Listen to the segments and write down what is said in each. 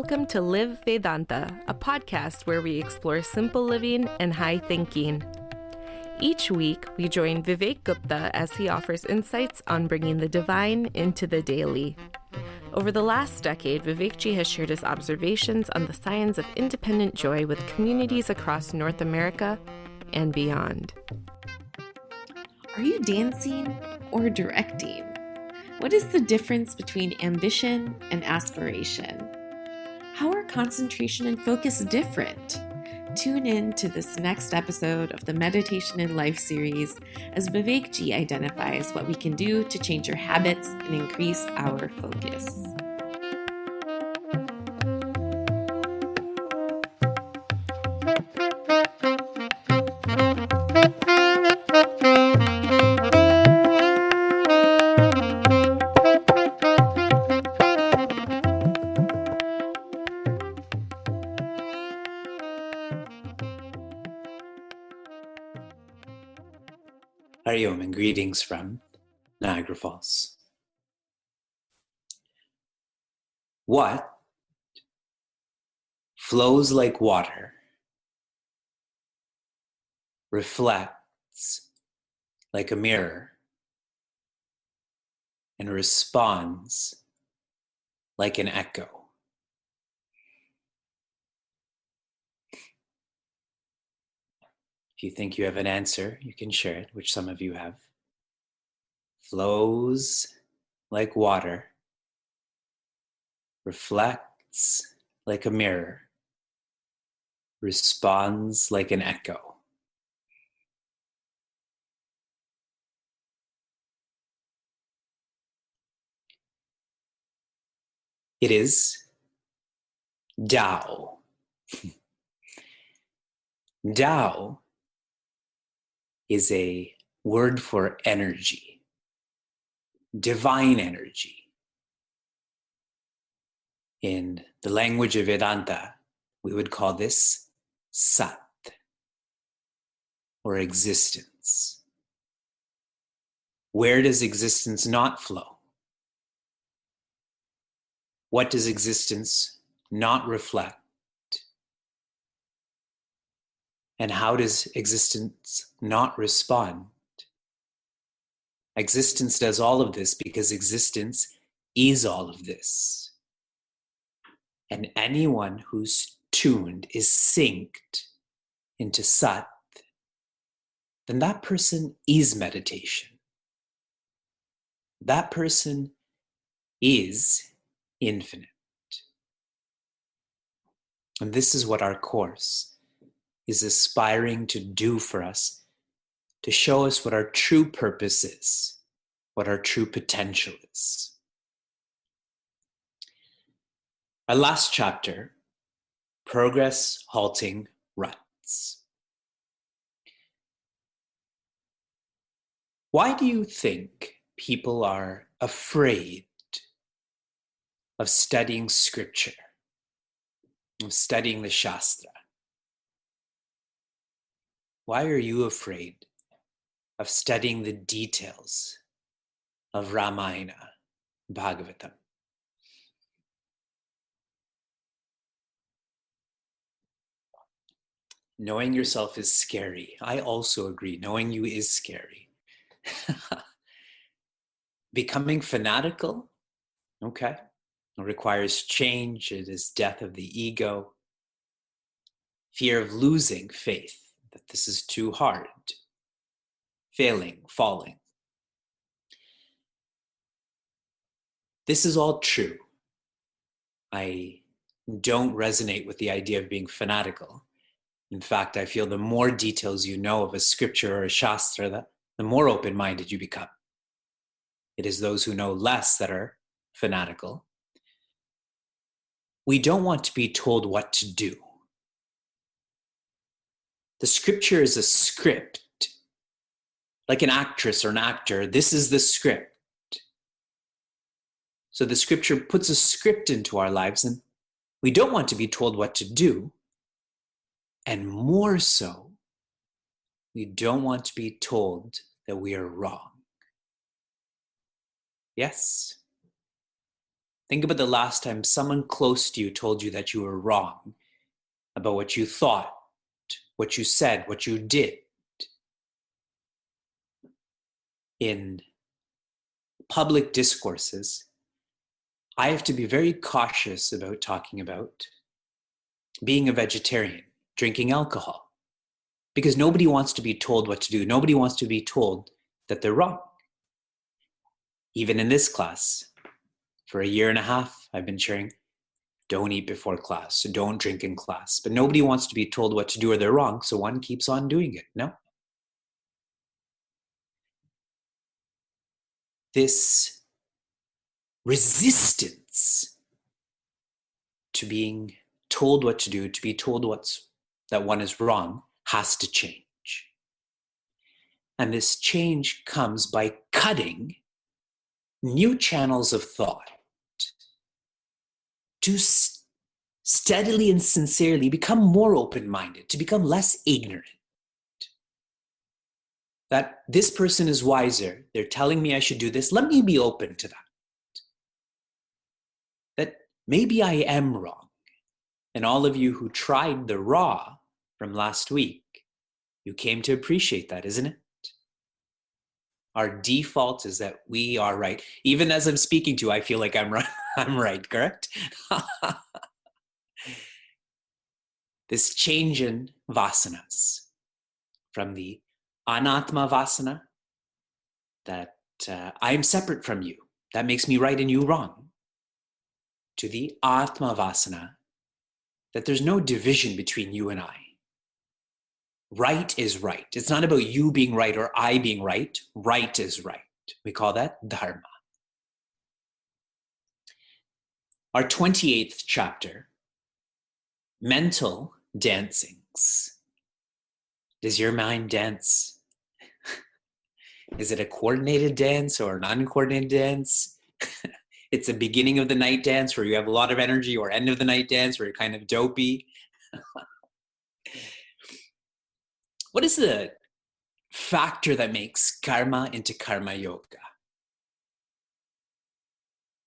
Welcome to Live Vedanta, a podcast where we explore simple living and high thinking. Each week, we join Vivek Gupta as he offers insights on bringing the divine into the daily. Over the last decade, Vivekji has shared his observations on the science of independent joy with communities across North America and beyond. Are you dancing or directing? What is the difference between ambition and aspiration? How are concentration and focus different? Tune in to this next episode of the Meditation in Life series as Vivekji identifies what we can do to change our habits and increase our focus. Hariom and greetings from Niagara Falls. What flows like water, reflects like a mirror, and responds like an echo? If you think you have an answer, you can share it, which some of you have. Flows like water, reflects like a mirror, responds like an echo. It is Tao. Tao is a word for energy, divine energy. In the language of Vedanta, we would call this Sat, or existence. Where does existence not flow? What does existence not reflect? And how does existence not respond? Existence does all of this because existence is all of this. And anyone who's tuned, is synced into Sat, then that person is meditation. That person is infinite. And this is what our course is aspiring to do for us, to show us what our true purpose is, what our true potential is. Our last chapter, Progress Halting Ruts. Why do you think people are afraid of studying scripture, of studying the Shastra? Why are you afraid of studying the details of Ramayana, Bhagavatam? Knowing yourself is scary. I also agree. Knowing you is scary. Becoming fanatical, okay, it requires change. It is death of the ego. Fear of losing faith, that this is too hard. Failing, falling. This is all true. I don't resonate with the idea of being fanatical. In fact, I feel the more details you know of a scripture or a shastra, the more open-minded you become. It is those who know less that are fanatical. We don't want to be told what to do. The scripture is a script. Like an actress or an actor, this is the script. So the scripture puts a script into our lives, and we don't want to be told what to do. And more so, we don't want to be told that we are wrong. Yes? Think about the last time someone close to you told you that you were wrong about what you thought, what you said, what you did. In public discourses, I have to be very cautious about talking about being a vegetarian, drinking alcohol, because nobody wants to be told what to do. Nobody wants to be told that they're wrong. Even in this class, for a year and a half, I've been sharing, don't eat before class, so don't drink in class. But nobody wants to be told what to do or they're wrong, so one keeps on doing it, no? This resistance to being told what to do, to be told that one is wrong, has to change. And this change comes by cutting new channels of thought to steadily and sincerely become more open-minded, to become less ignorant. That this person is wiser, they're telling me I should do this, let me be open to that. That maybe I am wrong. And all of you who tried the raw from last week, you came to appreciate that, isn't it? Our default is that we are right. Even as I'm speaking to you, I feel like I'm right. I'm right, correct? This change in vasanas from the anatma vasana, that I am separate from you, that makes me right and you wrong, to the atma vasana, that there's no division between you and I. Right is right. It's not about you being right or I being right. Right is right. We call that dharma. Our 28th chapter, mental dancings. Does your mind dance? Is it a coordinated dance or an uncoordinated dance? It's the beginning of the night dance where you have a lot of energy, or end of the night dance where you're kind of dopey. What is the factor that makes karma into karma yoga?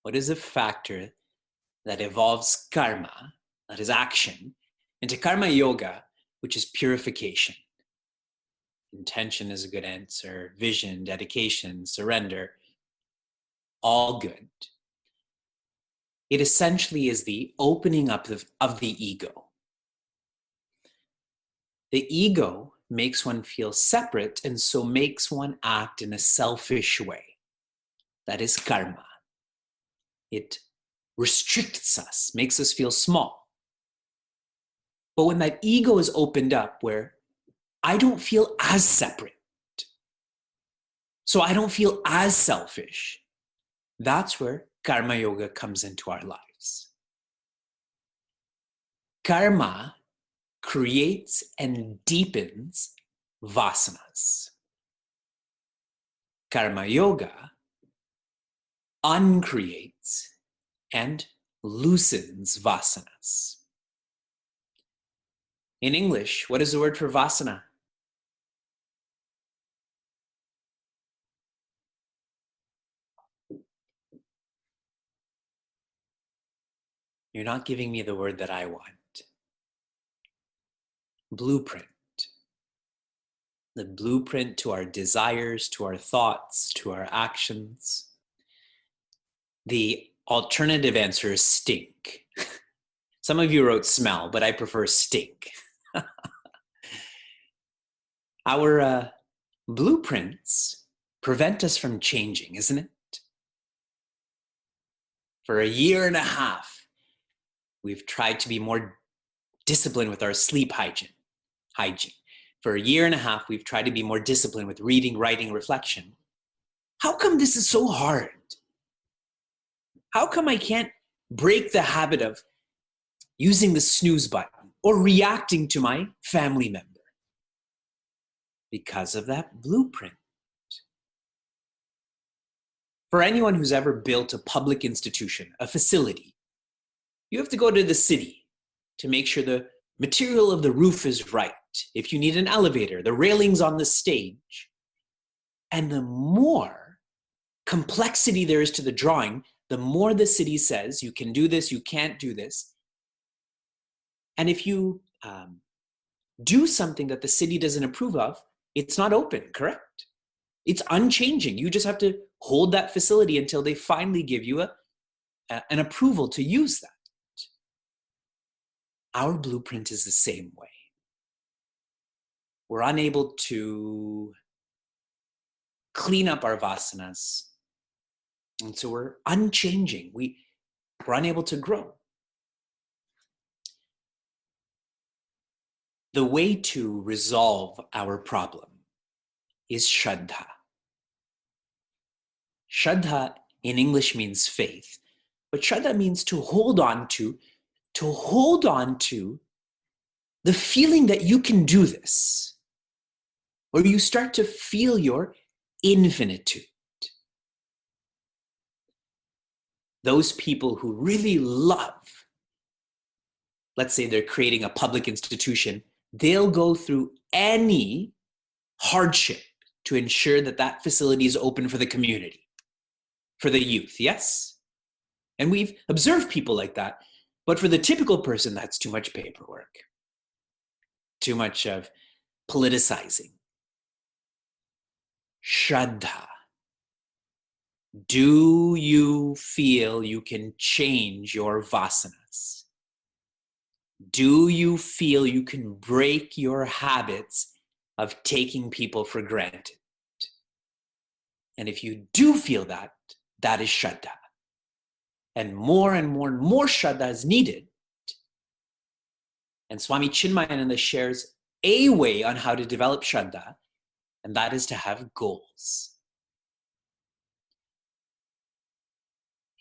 What is the factor that evolves karma, that is action, into karma yoga, which is purification? Intention is a good answer. Vision, dedication, surrender, all good. It essentially is the opening up of the ego. The ego makes one feel separate and so makes one act in a selfish way. That is karma. It restricts us, makes us feel small. But when that ego is opened up, where I don't feel as separate, so I don't feel as selfish, that's where karma yoga comes into our lives. Karma creates and deepens vasanas. Karma yoga uncreates and loosens vasanas. In English, what is the word for vasana? You're not giving me the word that I want. Blueprint. The blueprint to our desires, to our thoughts, to our actions. The alternative answer is stink. Some of you wrote smell, but I prefer stink. Our blueprints prevent us from changing, isn't it? For a year and a half, we've tried to be more disciplined with our sleep hygiene. For a year and a half, we've tried to be more disciplined with reading, writing, reflection. How come this is so hard? How come I can't break the habit of using the snooze button or reacting to my family member? Because of that blueprint. For anyone who's ever built a public institution, a facility, you have to go to the city to make sure the material of the roof is right. If you need an elevator, the railings on the stage. And the more complexity there is to the drawing, the more the city says, you can do this, you can't do this. And if you do something that the city doesn't approve of, it's not open, correct? It's unchanging. You just have to hold that facility until they finally give you an approval to use that. Our blueprint is the same way. We're unable to clean up our vasanas. And so we're unchanging. We're unable to grow. The way to resolve our problem is Shraddha. Shraddha in English means faith, but Shraddha means to hold on to the feeling that you can do this, where you start to feel your infinitude. Those people who really love, let's say they're creating a public institution, they'll go through any hardship to ensure that that facility is open for the community, for the youth, yes? And we've observed people like that. But for the typical person, that's too much paperwork, too much of politicizing. Shraddha. Do you feel you can change your vasanas? Do you feel you can break your habits of taking people for granted? And if you do feel that, that is Shraddha. And more Shraddha is needed. And Swami Chinmayananda shares a way on how to develop Shraddha, and that is to have goals.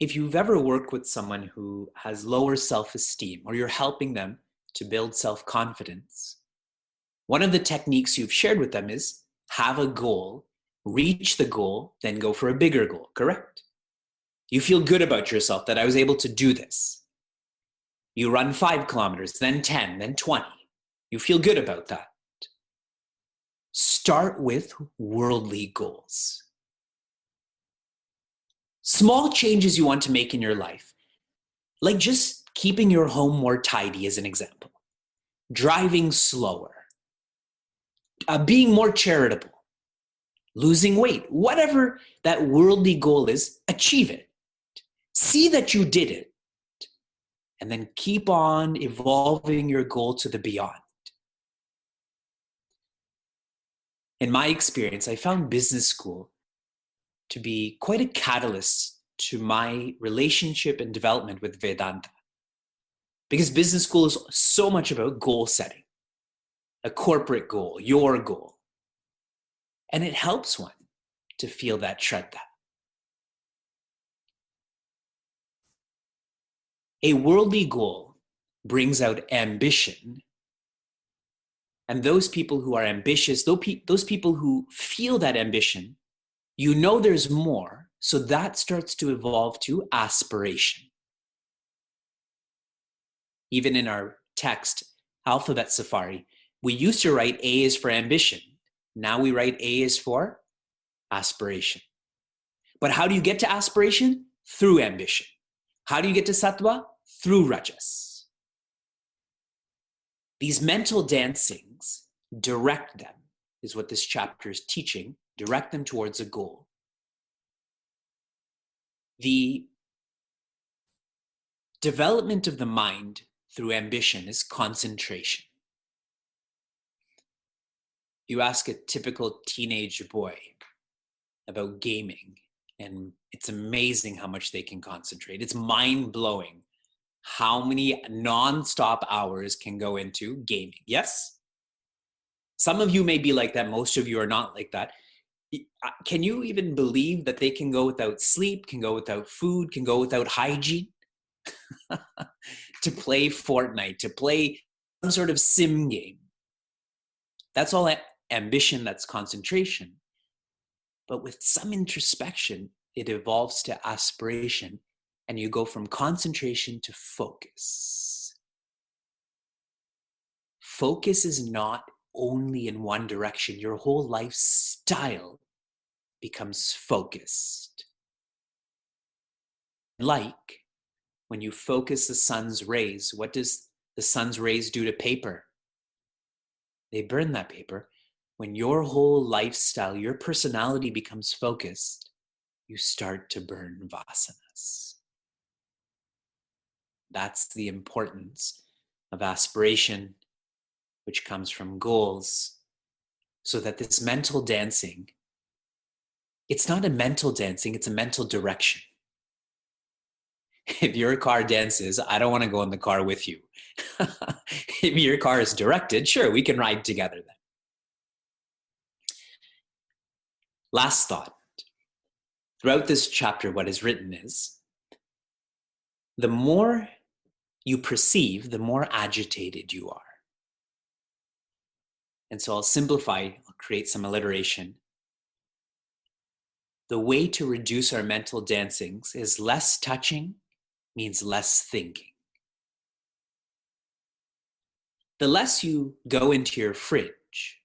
If you've ever worked with someone who has lower self-esteem, or you're helping them to build self-confidence, one of the techniques you've shared with them is have a goal, reach the goal, then go for a bigger goal, correct? You feel good about yourself that I was able to do this. You run 5 kilometers, then 10, then 20. You feel good about that. Start with worldly goals. Small changes you want to make in your life, like just keeping your home more tidy as an example, driving slower, being more charitable, losing weight, whatever that worldly goal is, achieve it. See that you did it, and then keep on evolving your goal to the beyond. In my experience, I found business school to be quite a catalyst to my relationship and development with Vedanta. Because business school is so much about goal setting, a corporate goal, your goal. And it helps one to feel that Shraddha. A worldly goal brings out ambition. And those people who are ambitious, those people who feel that ambition, you know there's more, so that starts to evolve to aspiration. Even in our text, Alphabet Safari, we used to write A is for ambition. Now we write A is for aspiration. But how do you get to aspiration? Through ambition. How do you get to sattva? Through rajas. These mental dancings, direct them, is what this chapter is teaching. Direct them towards a goal. The development of the mind through ambition is concentration. You ask a typical teenage boy about gaming, and it's amazing how much they can concentrate. It's mind-blowing how many non-stop hours can go into gaming. Yes? Some of you may be like that. Most of you are not like that. Can you even believe that they can go without sleep, can go without food, can go without hygiene to play Fortnite, to play some sort of sim game? That's all ambition, that's concentration. But with some introspection, it evolves to aspiration, and you go from concentration to focus. Focus is not only in one direction. Your whole lifestyle becomes focused. like when you focus the sun's rays, what does the sun's rays do to paper? They burn that paper. When your whole lifestyle, your personality becomes focused, you start to burn vasanas. That's the importance of aspiration, which comes from goals, so that this mental dancing, it's not a mental dancing, it's a mental direction. If your car dances, I don't want to go in the car with you. If your car is directed, sure, we can ride together then. Last thought. Throughout this chapter, what is written is, the more you perceive, the more agitated you are. And so I'll simplify, I'll create some alliteration. The way to reduce our mental dancings is less touching means less thinking. The less you go into your fridge,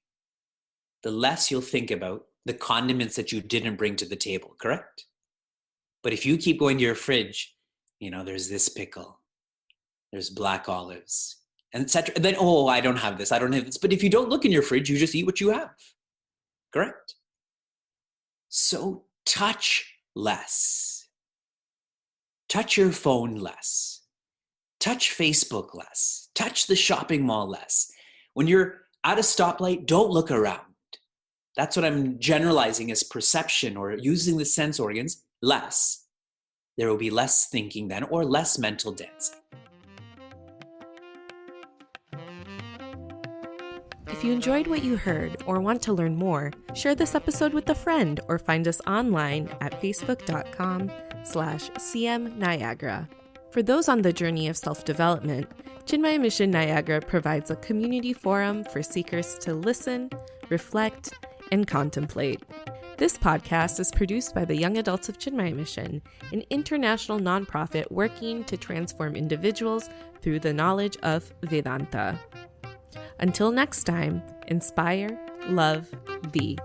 the less you'll think about the condiments that you didn't bring to the table, correct? But if you keep going to your fridge, there's this pickle, there's black olives, and etc. Then, I don't have this, I don't have this. But if you don't look in your fridge, you just eat what you have, correct? So touch less. Touch your phone less. Touch Facebook less. Touch the shopping mall less. When you're at a stoplight, don't look around. That's what I'm generalizing as perception or using the sense organs less. There will be less thinking then, or less mental dancing. If you enjoyed what you heard or want to learn more, share this episode with a friend or find us online at facebook.com/CM Niagara. For those on the journey of self-development, Chinmaya Mission Niagara provides a community forum for seekers to listen, reflect, and contemplate. This podcast is produced by the Young Adults of Chinmaya Mission, an international nonprofit working to transform individuals through the knowledge of Vedanta. Until next time, inspire, love, be.